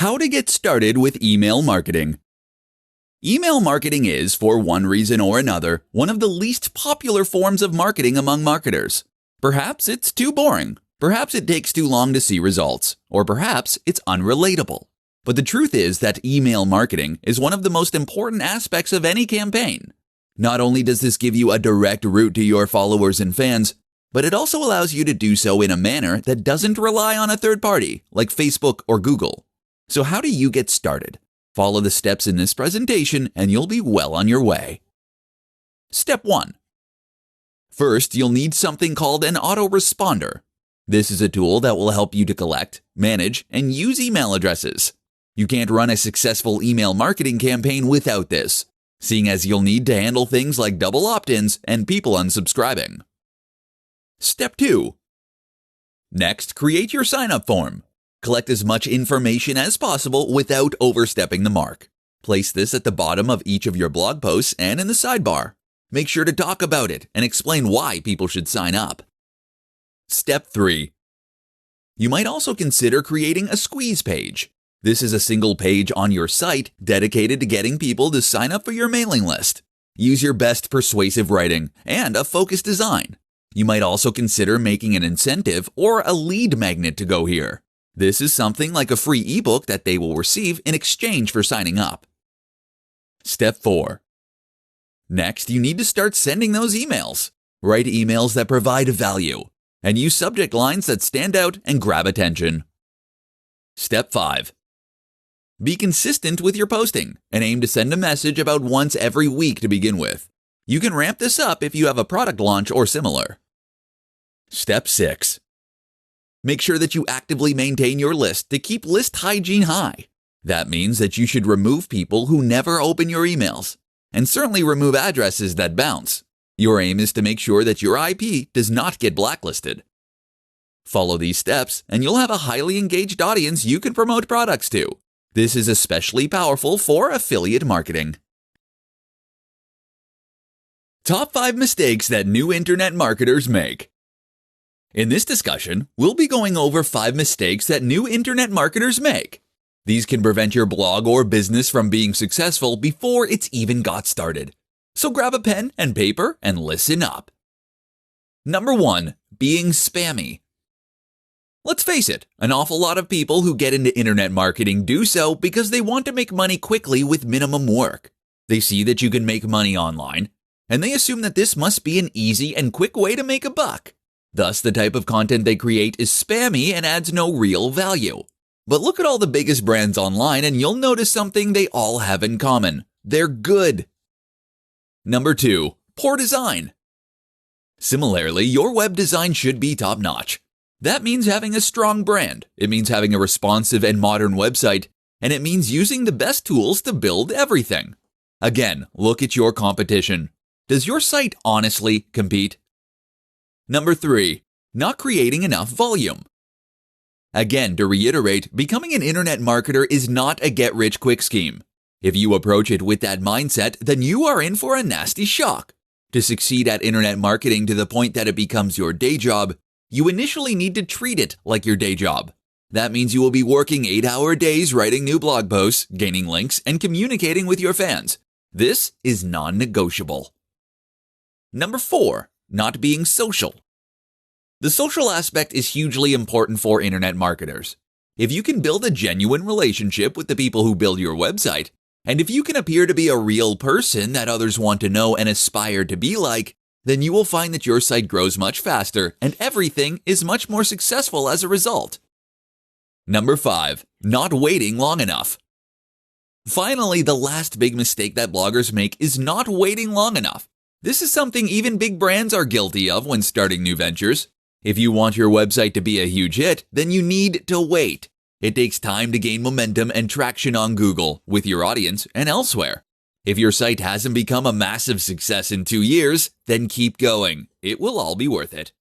How to get started with email marketing. Email marketing is, for one reason or another, one of the least popular forms of marketing among marketers. Perhaps it's too boring, perhaps it takes too long to see results, or perhaps it's unrelatable. But the truth is that email marketing is one of the most important aspects of any campaign. Not only does this give you a direct route to your followers and fans, but it also allows you to do so in a manner that doesn't rely on a third party, like Facebook or Google. So how do you get started? Follow the steps in this presentation and you'll be well on your way. Step 1. First, you'll need something called an autoresponder. This is a tool that will help you to collect, manage, and use email addresses. You can't run a successful email marketing campaign without this, seeing as you'll need to handle things like double opt-ins and people unsubscribing. Step 2. Next, create your sign-up form. Collect as much information as possible without overstepping the mark. Place this at the bottom of each of your blog posts and in the sidebar. Make sure to talk about it and explain why people should sign up. Step 3. You might also consider creating a squeeze page. This is a single page on your site dedicated to getting people to sign up for your mailing list. Use your best persuasive writing and a focused design. You might also consider making an incentive or a lead magnet to go here. This is something like a free ebook that they will receive in exchange for signing up. Step 4. Next, you need to start sending those emails. Write emails that provide value, and use subject lines that stand out and grab attention. Step 5. Be consistent with your posting and aim to send a message about once every week to begin with. You can ramp this up if you have a product launch or similar. Step 6. Make sure that you actively maintain your list to keep list hygiene high. That means that you should remove people who never open your emails, and certainly remove addresses that bounce. Your aim is to make sure that your IP does not get blacklisted. Follow these steps, and you'll have a highly engaged audience you can promote products to. This is especially powerful for affiliate marketing. Top 5 mistakes that new internet marketers make. In this discussion, we'll be going over 5 mistakes that new internet marketers make. These can prevent your blog or business from being successful before it's even got started. So grab a pen and paper and listen up. Number 1. Being spammy. Let's face it, an awful lot of people who get into internet marketing do so because they want to make money quickly with minimum work. They see that you can make money online, and they assume that this must be an easy and quick way to make a buck. Thus, the type of content they create is spammy and adds no real value. But look at all the biggest brands online and you'll notice something they all have in common. They're good. Number 2. Poor design. Similarly, your web design should be top-notch. That means having a strong brand, it means having a responsive and modern website, and it means using the best tools to build everything. Again, look at your competition. Does your site honestly compete? Number 3. Not creating enough volume. Again, to reiterate, becoming an internet marketer is not a get-rich-quick scheme. If you approach it with that mindset, then you are in for a nasty shock. To succeed at internet marketing to the point that it becomes your day job, you initially need to treat it like your day job. That means you will be working 8-hour days writing new blog posts, gaining links, and communicating with your fans. This is non-negotiable. Number 4. Not being social. The social aspect is hugely important for internet marketers. If you can build a genuine relationship with the people who build your website, and if you can appear to be a real person that others want to know and aspire to be like, then you will find that your site grows much faster and everything is much more successful as a result. Number 5. Not waiting long enough. Finally, the last big mistake that bloggers make is not waiting long enough. This is something even big brands are guilty of when starting new ventures. If you want your website to be a huge hit, then you need to wait. It takes time to gain momentum and traction on Google, with your audience, and elsewhere. If your site hasn't become a massive success in 2 years, then keep going. It will all be worth it.